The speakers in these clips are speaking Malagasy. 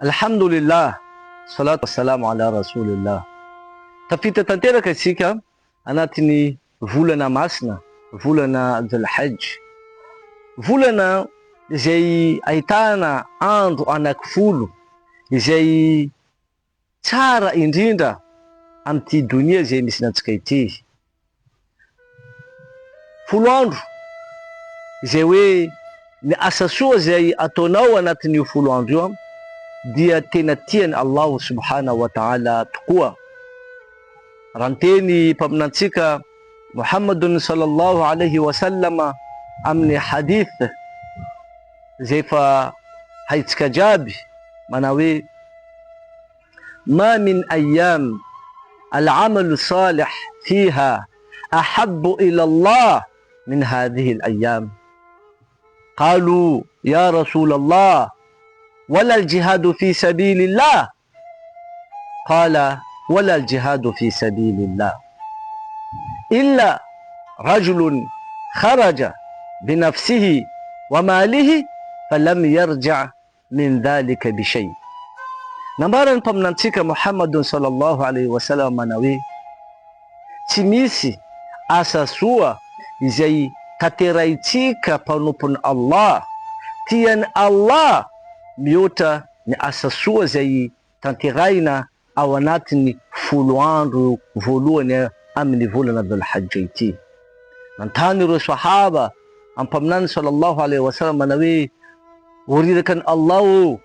Alhamdulillah, salatu wassalamu ala rasulillah. Tafita tanteraka isika anatin'ny volana masina, volana Dhul-Hajj. Volana izay ahitana andro anankifolo izay tsara indrindra amin'ity donia izay misy antsika ity. Folo andro izay hoe ny asa soa izay ataonao anatin'io folo andro io dia tena tiany Allah subhanahu wa ta'ala tokoa. Ranteny mpaminantsika Muhammadun sallallahu alaihi wasallam amin'ny hadith izay fa haitsika jiaby mana hoe ma min ayyam al-amalu salih fiha ahabbu ila Allah min hadhihi al-ayyam. Qalu ya Rasulallah ولا الجهاد في سبيل الله قال ولا الجهاد في سبيل الله إلا رجل خرج بنفسه وماله فلم يرجع من ذلك بشيء. Nambaran paminantsika Muhammadun sallallahu alaihi wasallam mana hoe tsy misy asa soa izay tateraitsika mpanompon'ny Allah, tiany Allah mihoatra ny asa soa izay tanteraina ao anatin'ny folo andro voalohany amin'ny volana Dhul-Hajj ity. Nantany ireo sahaba ampaminany sallallahu alaihi wasallam mana hoe oriraka ny Allah o,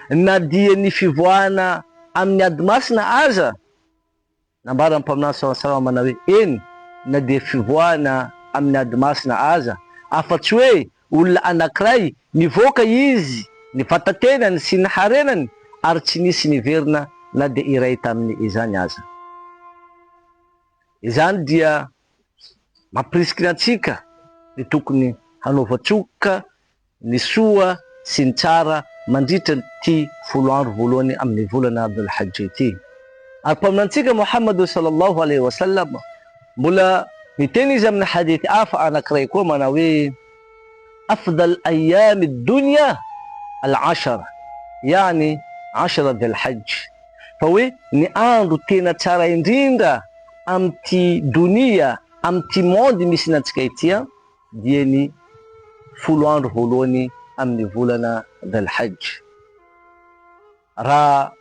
na dia ny fivoahana amin'ny ady masina aza. Nambara ampaminany sallallahu alaihi wasallam mana hoe eny, na dia fivoahana amin'ny ady masina aza, afa-tsy hoe olona anankiray nivoaka izy ny fatatenany sy ny harenany ary tsy nisy niverina na dia iray tamin'ny izany aza. Izany dia mampirisika antsika ny tokony hanaovatsoka ny soa sy ny tsara mandritra ty folo andro voalohany amin'ny volana Dhul-Hajj ity. Ary mpaminantsika Muhammad sallallahu alaihi wasallam mbola miteny izy amin'ny hadith hafa anankiray koa mana hoe afdal ayami dunya al-ashara, yani 10 Dhul-Hajj. Fa hoe ny andro tena tsara indrindra amin'ty donia, amin'ty monde misy antsika ity dia ny folo andro voalohany amin'ny volana Dhul-Hajj. Raha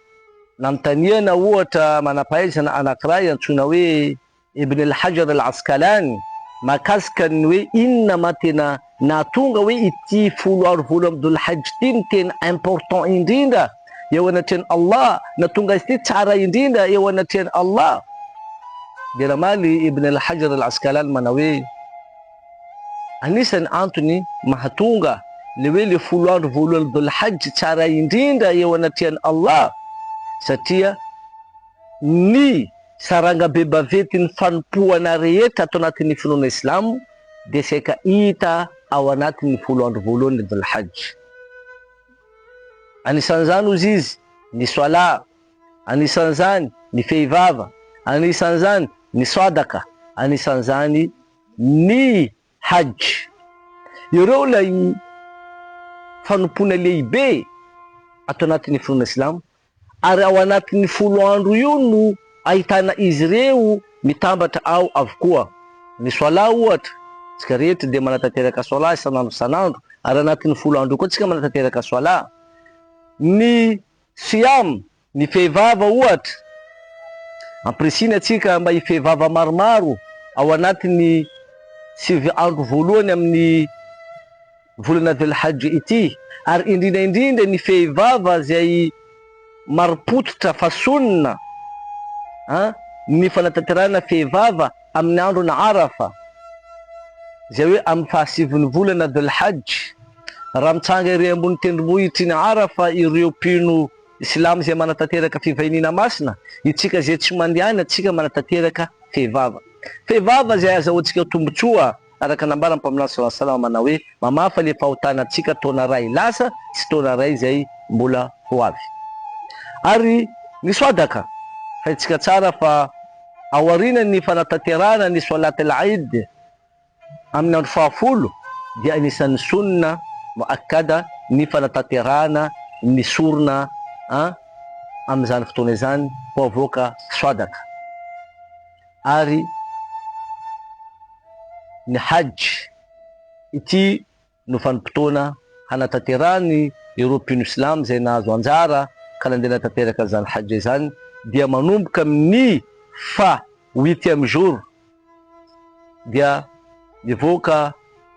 nanontaniana ohatra manampahaizana anankiray antsoina hoe Ibn al-Hajar al-Asqalani mahakasika ny hoe inona ma tena nahatonga hoe ity folo andro voalohany Dhul-Hajj ity ny tena important indrindra eo anatrehany Allah, natonga izy ity tsara indrindra eo anatrehany Allah. Dia ramaly Ibn al-Hajar al-Asqalani mana hoe anisany antony mahatonga le hoe le folo andro voalohany Dhul-Hajj tsara indrindra eo anatrehany Allah satria ny sarangabe bavety ny fanompohana rehetra atao anatin'ny finoana Islamo dia saika hita ao anatin'ny folo andro voalohany Dhul-Hajj. Anisan'izany ozy izy ny soala, anisan'izany ny fehivava, anisan'izany ny sadaka, anisan'izany ny hajj. Ireo lay fanompona lehibe atao anatin'ny finoana Islamo ary ao anatin'ny folo andro io no ahitana izy ireo mitambatra ao avokoa. Ny soala ohatra, tsika rehetra dia manatanteraka soala isanandro isanandro ary anatin'ny folo andro koa tsika manatanteraka soala. Ny siam, ny fehivava ohatra, ampirisiny atsika mba hifehivava maromaro ao anatin'ny 7 andro voalohany amin'ny volana Dhul-Hajj ity. Ary indrindra ny fehivava izay maripototra fasonina ny fanatanterana fehivava amin'ny andro na Arafa izay hoe amin'ny fahasiviny volana Dhul-Hajj. Raha mitsanga ireo ambony tendrombohitry ny Arafa ireo mpino Islamo izay manatanteraka fivainina masina, itsika izay tsy mandiany atsika manatanteraka fehivava. Fehivava izay azahoantsika tombotsoa araka nambara mpaminany sallallahu alaihi wasallam mana hoe mamafa le fahotana atsika taona ray lasa sy taona ray izay mbola ho avy. Ary ny sadaka haitsika tsara fa aorinany fanatanterana ny salatul Eid amin'ny andro fahafolo dia anisan'ny sunna muakkada ny fanatanterana ny sorona am'izany fotoana izany ho avoaka sadaka. Ary ny hajj ity no vanim-potoana hanatanterahany ireo mpino Islam zay nahazo anjara ka nandeha natanteraka zany hajj izany, dia manomboka amin'ny fa 8e jour dia mivoaka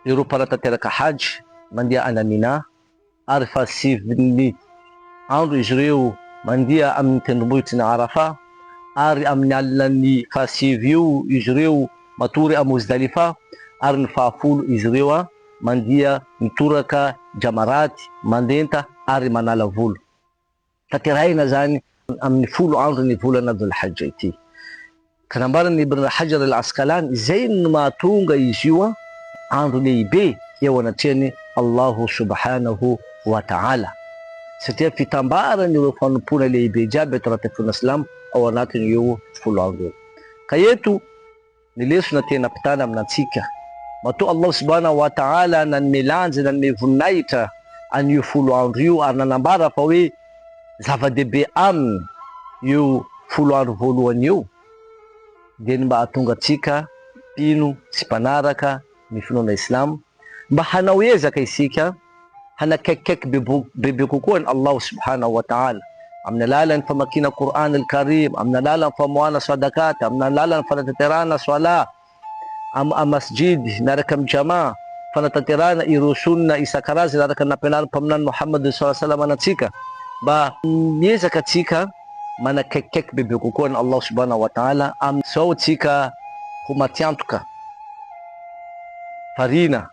ireo mpanatanteraka hajj mandeha any Mina, ary fa 7 andro izy ireo mandeha amin'ny tendrombohitry ny Arafa, ary amin'ny alinany fa 7 io izy ireo matory a Muzdalifa, ary ny fa 10 izy ireo mandeha mitoraka Jamaraty, mandenta ary manala volo. Tanterahina zany amin'ny 10 andro ny volana Dhul-Hajj ity. Ka nambarany Ibn Hajar al-Asqalani, izay no mahatonga izy io andro lehibe eo anatrehany Allahu subhanahu wa ta'ala, satria fitambarany ireo fanompona lehibe jiaby eto anaty fona Islam ao anatiny eo 10 andro. Ka eto ny lesona tena pitana aminatsika, matoa Allah subhanahu wa ta'ala nanome lanjy, nanome voninahitra an'io 10 andro io, ary nanambara fa hoe zava-dehibe aminy io 10 andro voalohany io, dia mba hahatonga atsika mpino sy mpanaraka ny finoana Islam mba hanao ezaka isika hanakaikikaiky bebe kokoa ny Allah subhanahu wa ta'ala amin'ny alalan'ny famakina Qur'an al-Karim, amin'ny alalan'ny famoahana sadakat, amin'ny alalan'ny fanatanterahana swala masjid miaraka amin'ny jama, fanatanterahana ireo sunna isan-karazany araka nampianarin'ny mpaminany Muhammad sallallahu alaihi wasallam antsika, mba miezaka atsika manakaikikaiky bebe kokoa ny Allah subhanahu wa ta'ala, amin'izao atsika ho matiantoka farina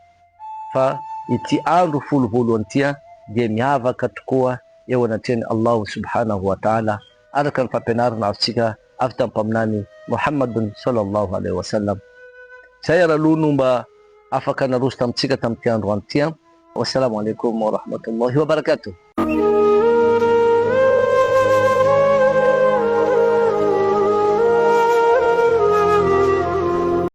fa ity andro 10 voalohany ity dia miavaka tokoa eo anatrehany Allah subhanahu wa ta'ala, araka ny fampianarana azotsika avy tamin'ny mpaminany Muhammadun sallallahu alaihi wasallam. Zay araloha no mba afaka naroso tamitsika tamin'ity andro an'ity. Wassalamu alaikum wa rahmatullahi wa barakatuh.